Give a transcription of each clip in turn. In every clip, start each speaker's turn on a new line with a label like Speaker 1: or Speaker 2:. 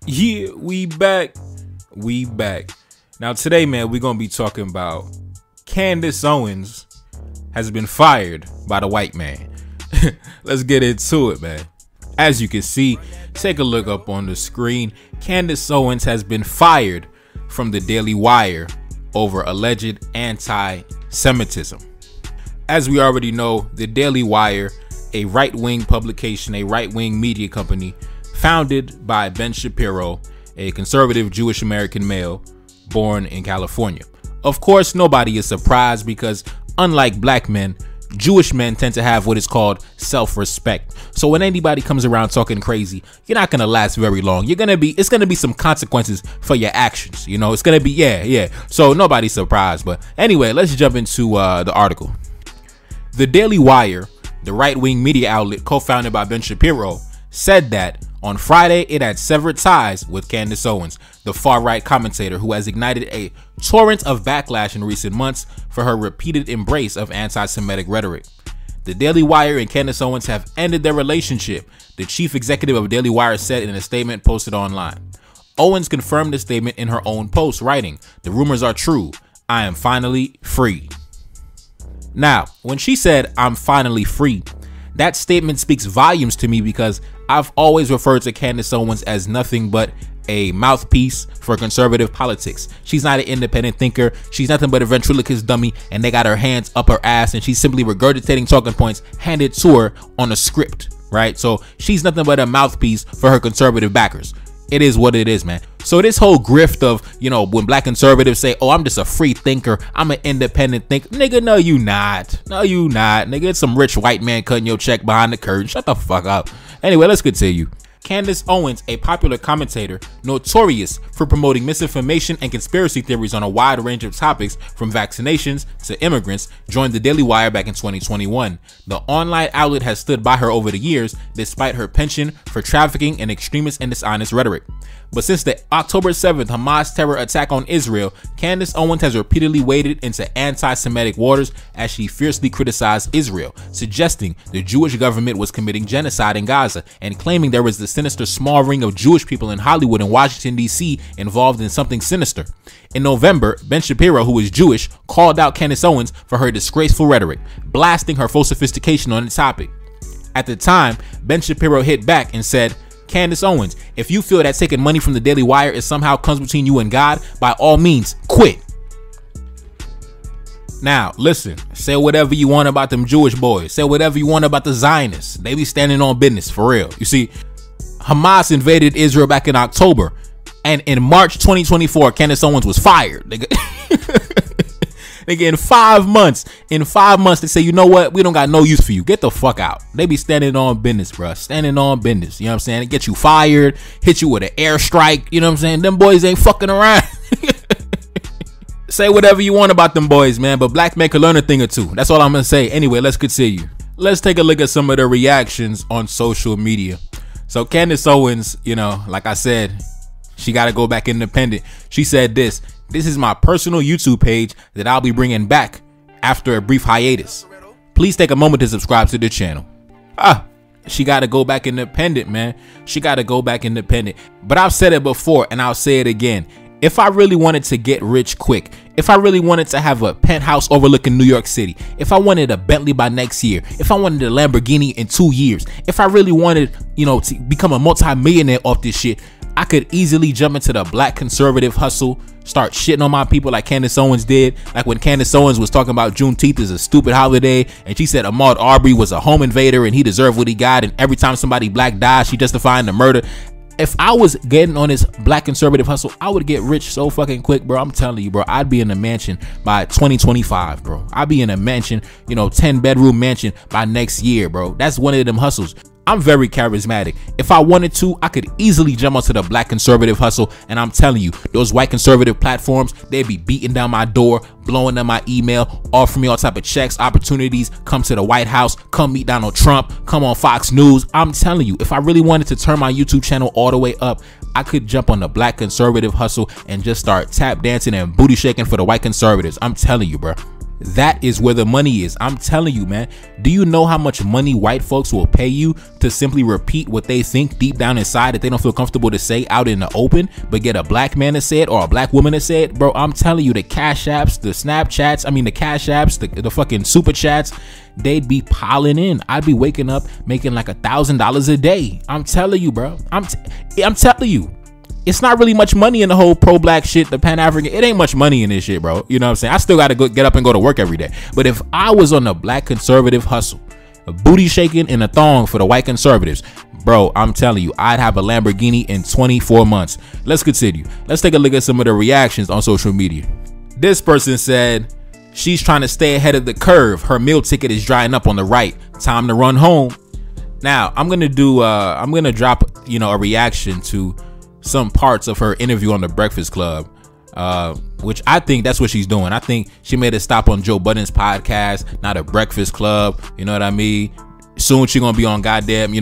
Speaker 1: Yeah, we back. We back. Now today, man, we're gonna be talking about Candace Owens has been fired by the white man. Let's get into it, man. As you can see, take a look up on the screen. Candace Owens has been fired from the Daily Wire over alleged anti-Semitism. As we already know, the Daily Wire, a right-wing publication, a right-wing media company founded by Ben Shapiro, a conservative Jewish American male born in California. Of course, nobody is surprised because unlike black men, Jewish men tend to have what is called self-respect. So when anybody comes around talking crazy, you're not gonna last very long. It's gonna be some consequences for your actions. You know, it's gonna be yeah. So nobody's surprised. But anyway, let's jump into the article. The Daily Wire, the right-wing media outlet co-founded by Ben Shapiro, said that on Friday it had severed ties with Candace Owens, the far-right commentator who has ignited a torrent of backlash in recent months for her repeated embrace of anti-Semitic rhetoric. The Daily Wire and Candace Owens have ended their relationship, the chief executive of Daily Wire said in a statement posted online. Owens confirmed the statement in her own post, writing, "The rumors are true. I am finally free." Now, when she said, "I'm finally free," that statement speaks volumes to me because I've always referred to Candace Owens as nothing but a mouthpiece for conservative politics. She's not an independent thinker. She's nothing but a ventriloquist dummy, and they got her hands up her ass, and she's simply regurgitating talking points handed to her on a script, right? So she's nothing but a mouthpiece for her conservative backers. It is what it is, man. So this whole grift of, you know, when black conservatives say, "Oh, I'm just a free thinker, I'm an independent thinker," nigga, no you not. No you not. Nigga, it's some rich white man cutting your check behind the curtain. Shut the fuck up. Anyway, let's continue. Candace Owens, a popular commentator notorious for promoting misinformation and conspiracy theories on a wide range of topics from vaccinations to immigrants, joined the Daily Wire back in 2021. The online outlet has stood by her over the years despite her penchant for trafficking in extremist and dishonest rhetoric. But since the October 7th Hamas terror attack on Israel, Candace Owens has repeatedly waded into anti-Semitic waters as she fiercely criticized Israel, suggesting the Jewish government was committing genocide in Gaza and claiming there was the sinister small ring of Jewish people in Hollywood and Washington, D.C. involved in something sinister. In November, Ben Shapiro, who is Jewish, called out Candace Owens for her disgraceful rhetoric, blasting her full sophistication on the topic. At the time, Ben Shapiro hit back and said, "Candace Owens, if you feel that taking money from the Daily Wire is somehow comes between you and God, by all means, quit." Now, listen, say whatever you want about them Jewish boys. Say whatever you want about the Zionists. They be standing on business, for real. You see, Hamas invaded Israel back in October, and in March 2024, Candace Owens was fired. Nigga, in 5 months, they say, "You know what? We don't got no use for you. Get the fuck out." They be standing on business, bruh. Standing on business. You know what I'm saying? They get you fired, hit you with an airstrike. You know what I'm saying? Them boys ain't fucking around. Say whatever you want about them boys, man, but black men can learn a thing or two. That's all I'm gonna say. Anyway, let's continue. Let's take a look at some of the reactions on social media. So Candace Owens, you know, like I said, she got to go back independent. She said this is my personal YouTube page that I'll be bringing back after a brief hiatus. Please take a moment to subscribe to the channel. She got to go back independent, man. She got to go back independent. But I've said it before and I'll say it again. If I really wanted to get rich quick, if I really wanted to have a penthouse overlooking New York City, if I wanted a Bentley by next year, if I wanted a Lamborghini in 2 years, if I really wanted, you know, to become a multi-millionaire off this shit, I could easily jump into the black conservative hustle, start shitting on my people like Candace Owens did. Like when Candace Owens was talking about Juneteenth is a stupid holiday, and she said Ahmaud Arbery was a home invader and he deserved what he got, and every time somebody black dies, she justifying the murder. If I was getting on this black conservative hustle, I would get rich so fucking quick, bro. I'm telling you, bro. I'd be in a mansion by 2025, bro. I'd be in a mansion, you know, 10-bedroom mansion by next year, bro. That's one of them hustles. I'm very charismatic. If I wanted to, I could easily jump onto the black conservative hustle, and I'm telling you, those white conservative platforms, they'd be beating down my door, blowing up my email, offering me all type of checks, opportunities, come to the White House, come meet Donald Trump, come on Fox News. I'm telling you, if I really wanted to turn my YouTube channel all the way up, I could jump on the black conservative hustle and just start tap dancing and booty shaking for the white conservatives. I'm telling you, bro. That is where the money is. I'm telling you, man. Do you know how much money white folks will pay you to simply repeat what they think deep down inside that they don't feel comfortable to say out in the open, but get a black man to say it or a black woman to say it? Bro, I'm telling you, the Cash Apps, the Snapchats, the Cash Apps, the fucking Super Chats, they'd be piling in. I'd be waking up making like $1,000 a day. I'm telling you, bro. I'm telling you. It's not really much money in the whole pro-black shit, the Pan-African. It ain't much money in this shit, bro. You know what I'm saying? I still got to get up and go to work every day. But if I was on the black conservative hustle, a booty shaking and a thong for the white conservatives, bro, I'm telling you, I'd have a Lamborghini in 24 months. Let's continue. Let's take a look at some of the reactions on social media. This person said she's trying to stay ahead of the curve. Her meal ticket is drying up on the right. Time to run home. Now, I'm going to drop, a reaction to some parts of her interview on the Breakfast Club, which I think that's what she's doing. I think she made a stop on Joe Budden's podcast, not a Breakfast Club. You know what I mean? Soon she gonna be on goddamn,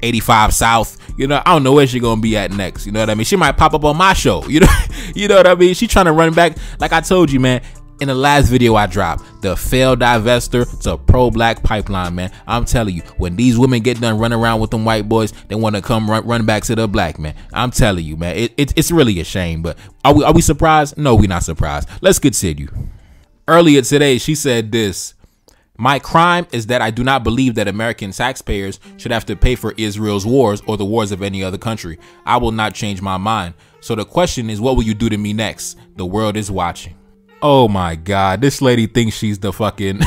Speaker 1: 85 South. I don't know where she gonna be at next. You know what I mean? She might pop up on my show. You know what I mean? She trying to run back. Like I told you, man. In the last video I dropped, the failed divester to pro-black pipeline, man. I'm telling you, when these women get done running around with them white boys, they want to come run back to the black man. I'm telling you, man, it's really a shame. But are we surprised? No, we're not surprised. Let's continue. Earlier today, she said this: "My crime is that I do not believe that American taxpayers should have to pay for Israel's wars or the wars of any other country. I will not change my mind. So the question is, what will you do to me next? The world is watching." Oh my God, this lady thinks she's the fucking,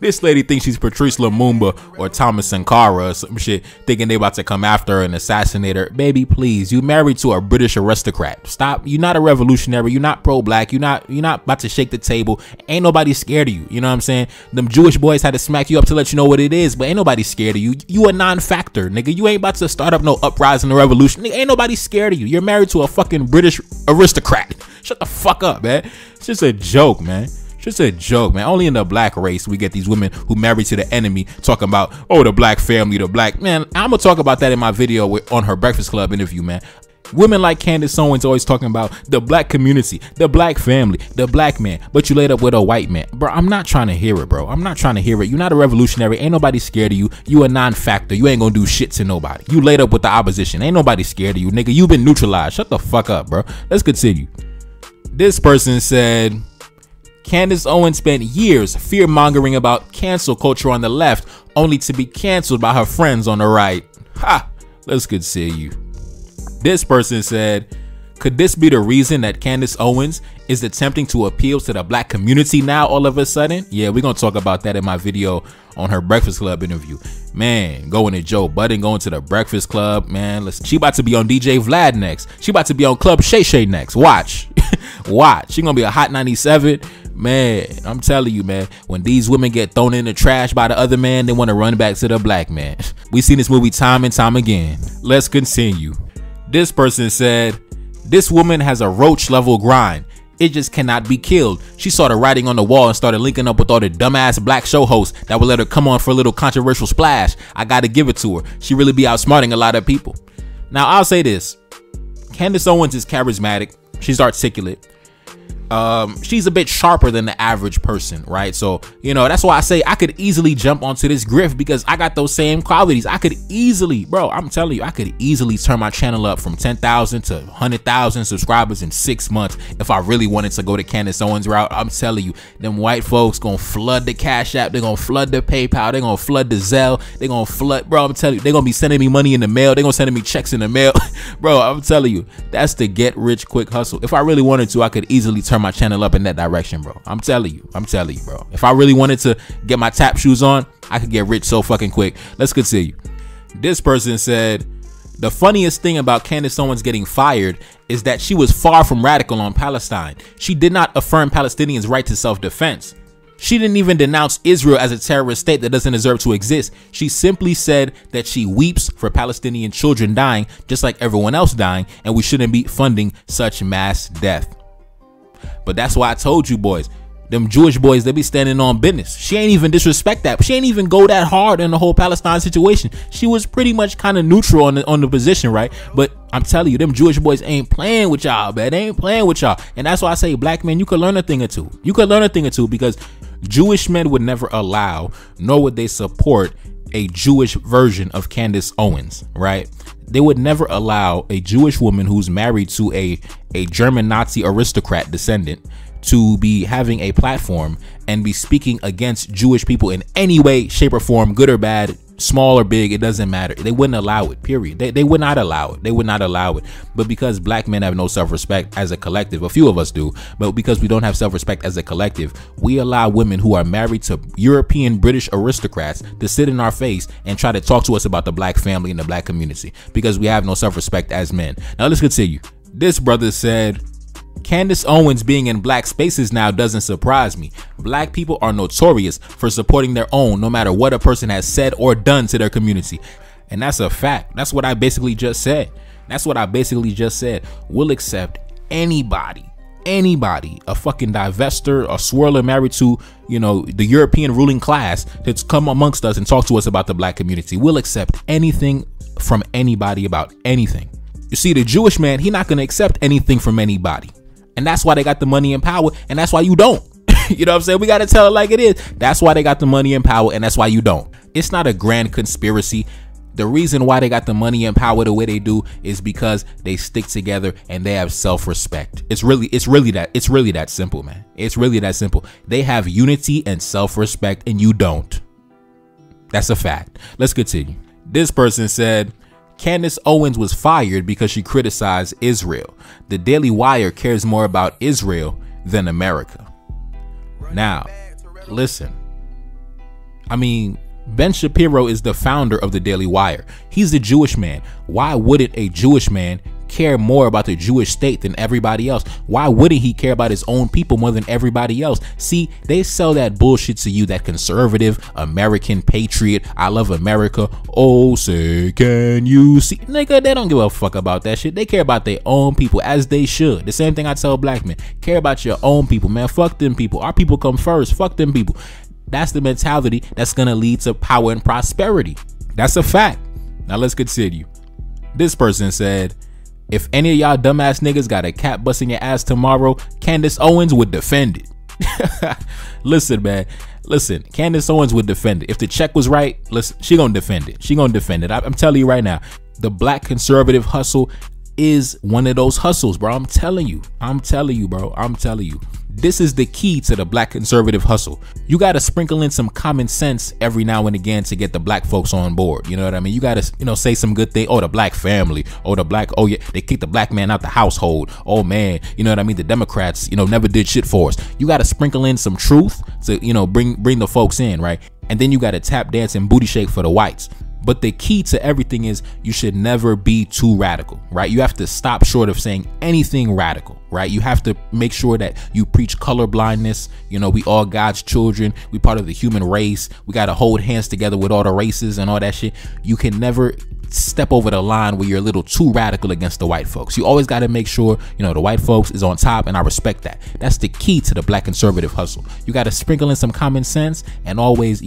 Speaker 1: this lady thinks she's Patrice Lumumba or Thomas Sankara or some shit, thinking they about to come after her and assassinate her. Baby, please, you married to a British aristocrat. Stop. You're not a revolutionary. You're not pro-black. You're not about to shake the table. Ain't nobody scared of you. You know what I'm saying? Them Jewish boys had to smack you up to let you know what it is, but ain't nobody scared of you. You a non-factor, nigga. You ain't about to start up no uprising or revolution. Nigga, ain't nobody scared of you. You're married to a fucking British aristocrat. Shut the fuck up, man. It's just a joke, man. It's just a joke, man. Only in the black race we get these women who married to the enemy talking about, oh, the black family, the black man. I'm gonna talk about that in my video on her Breakfast Club interview, man. Women like Candace Owens always talking about the black community, the black family, the black man, but you laid up with a white man. Bro, I'm not trying to hear it, bro. I'm not trying to hear it. You're not a revolutionary. Ain't nobody scared of you. You a non-factor. You ain't gonna do shit to nobody. You laid up with the opposition. Ain't nobody scared of you, nigga. You been neutralized. Shut the fuck up, bro. Let's continue. This person said, Candace Owens spent years fear-mongering about cancel culture on the left, only to be canceled by her friends on the right. Ha! Let's continue. This person said, could this be the reason that Candace Owens is attempting to appeal to the black community now all of a sudden? Yeah, we're going to talk about that in my video on her Breakfast Club interview. Man, going to Joe Budden, going to the Breakfast Club, man. Listen, she about to be on DJ Vlad next. She about to be on Club Shay Shay next. Watch. Watch. She going to be a Hot 97. Man, I'm telling you, man, when these women get thrown in the trash by the other man, they want to run back to the black man. We've seen this movie time and time again. Let's continue. This person said, this woman has a roach level grind. It just cannot be killed. She saw the writing on the wall and started linking up with all the dumbass black show hosts that would let her come on for a little controversial splash. I gotta give it to her. She really be outsmarting a lot of people. Now, I'll say this. Candace Owens is charismatic. She's articulate. She's a bit sharper than the average person, right? So, that's why I say I could easily jump onto this grift because I got those same qualities. I could easily, bro, I'm telling you, I could easily turn my channel up from 10,000 to 100,000 subscribers in 6 months if I really wanted to go to Candace Owens route. I'm telling you, them white folks gonna flood the Cash App. They're gonna flood the PayPal. They're gonna flood the Zelle. They're gonna flood, bro, I'm telling you, they're gonna be sending me money in the mail. They're gonna send me checks in the mail. Bro, I'm telling you, that's the get rich quick hustle. If I really wanted to, I could easily turn my channel up in that direction, bro. I'm telling you, bro. If I really wanted to get my tap shoes on, I could get rich so fucking quick. Let's continue. This person said, the funniest thing about Candace Owens getting fired is that she was far from radical on Palestine. She did not affirm Palestinians' right to self-defense. She didn't even denounce Israel as a terrorist state that doesn't deserve to exist. She simply said that she weeps for Palestinian children dying just like everyone else dying, and we shouldn't be funding such mass death. But that's why I told you, boys, them Jewish boys, they be standing on business. She ain't even disrespect that. She ain't even go that hard in the whole Palestine situation. She was pretty much kind of neutral on the position, right? But I'm telling you, them Jewish boys ain't playing with y'all, man. They ain't playing with y'all. And that's why I say, black men, you could learn a thing or two. You could learn a thing or two because Jewish men would never allow, nor would they support, a Jewish version of Candace Owens, right? They would never allow a Jewish woman who's married to a German Nazi aristocrat descendant to be having a platform and be speaking against Jewish people in any way, shape, or form, good or bad, small or big, it doesn't matter. They wouldn't allow it, period. They would not allow it. They would not allow it. But because black men have no self-respect as a collective, a few of us do, but because we don't have self-respect as a collective, we allow women who are married to European British aristocrats to sit in our face and try to talk to us about the black family and the black community because we have no self-respect as men. Now let's continue. This brother said, Candace Owens being in black spaces now doesn't surprise me. Black people are notorious for supporting their own, no matter what a person has said or done to their community. And that's a fact. That's what I basically just said. We'll accept anybody, a fucking divester, a swirler married to, the European ruling class that's come amongst us and talk to us about the black community. We'll accept anything from anybody about anything. You see, the Jewish man, he not going to accept anything from anybody. And that's why they got the money and power, and that's why you don't. You know what I'm saying? We got to tell it like it is. That's why they got the money and power, and that's why you don't. It's not a grand conspiracy. The reason why they got the money and power the way they do is because they stick together and they have self-respect. It's really that simple, man. It's really that simple. They have unity and self-respect, and you don't. That's a fact. Let's continue. This person said, Candace Owens was fired because she criticized Israel. The Daily Wire cares more about Israel than America. Now, listen. I mean, Ben Shapiro is the founder of the Daily Wire. He's a Jewish man. Why wouldn't a Jewish man care more about the Jewish state than everybody else? Why wouldn't he care about his own people more than everybody else? See, they sell that bullshit to you, that conservative American patriot, I love America, oh say can you see, nigga, they don't give a fuck about that shit. They care about their own people, as they should. The same thing I tell black men, care about your own people, man. Fuck them people. Our people come first. Fuck them people. That's the mentality that's gonna lead to power and prosperity. That's a fact. Now let's continue. This person said, if any of y'all dumbass niggas got a cat busting your ass tomorrow, Candace Owens would defend it. Listen, man. Listen, Candace Owens would defend it. If the check was right, listen, she gonna defend it. I'm telling you right now, the black conservative hustle is one of those hustles, bro. I'm telling you, bro. This is the key to the black conservative hustle. You got to sprinkle in some common sense every now and again to get the black folks on board. You know what I mean? You got to, say some good thing. Oh, the black family. Oh, oh yeah, they kicked the black man out the household. Oh man, you know what I mean? The Democrats, never did shit for us. You got to sprinkle in some truth to, bring the folks in, right? And then you got to tap dance and booty shake for the whites. But the key to everything is you should never be too radical, right? You have to stop short of saying anything radical, right? You have to make sure that you preach color blindness. We all God's children. We part of the human race. We got to hold hands together with all the races and all that shit. You can never step over the line where you're a little too radical against the white folks. You always got to make sure, the white folks is on top, and I respect that. That's the key to the black conservative hustle. You got to sprinkle in some common sense and always,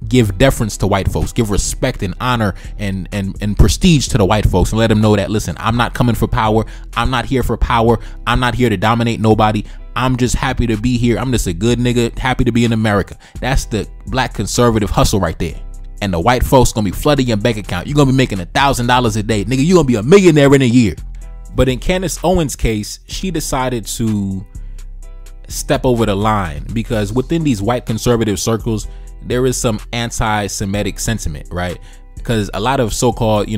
Speaker 1: give deference to white folks, give respect and honor and prestige to the white folks, and let them know that, listen, I'm not coming for power. I'm not here for power. I'm not here to dominate nobody. I'm just happy to be here. I'm just a good nigga, happy to be in America. That's the black conservative hustle right there. And the white folks gonna be flooding your bank account. You're gonna be making $1,000 a day, nigga. You're gonna be a millionaire in a year. But in Candace Owens' case, she decided to step over the line because within these white conservative circles, there is some anti-Semitic sentiment, right? Because a lot of so-called,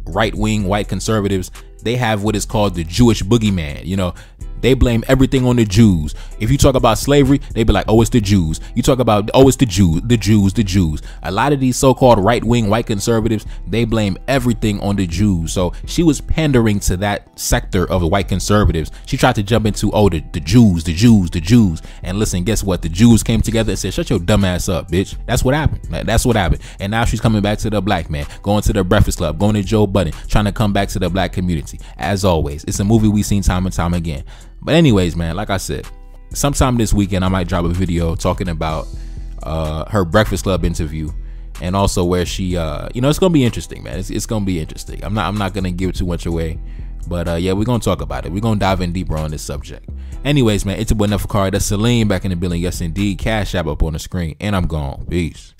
Speaker 1: right-wing white conservatives, they have what is called the Jewish boogeyman. They blame everything on the Jews. If you talk about slavery, they be like, oh, it's the Jews. You talk about, oh, it's the Jews. A lot of these so-called right-wing white conservatives, they blame everything on the Jews. So she was pandering to that sector of the white conservatives. She tried to jump into, oh, the Jews. And listen, guess what? The Jews came together and said, shut your dumb ass up, bitch. That's what happened. And now she's coming back to the black man, going to the Breakfast Club, going to Joe Budden, trying to come back to the black community. As always, it's a movie we've seen time and time again. But anyways, man, like I said, sometime this weekend I might drop a video talking about her Breakfast Club interview, and also where she it's gonna be interesting, man. It's gonna be interesting. I'm not gonna give too much away, But yeah, we're gonna talk about it. We're gonna dive in deeper on this subject. Anyways, man, it's your boy Neferkari. That's Celine back in the building. Yes, indeed. Cash App up on the screen, and I'm gone. Peace.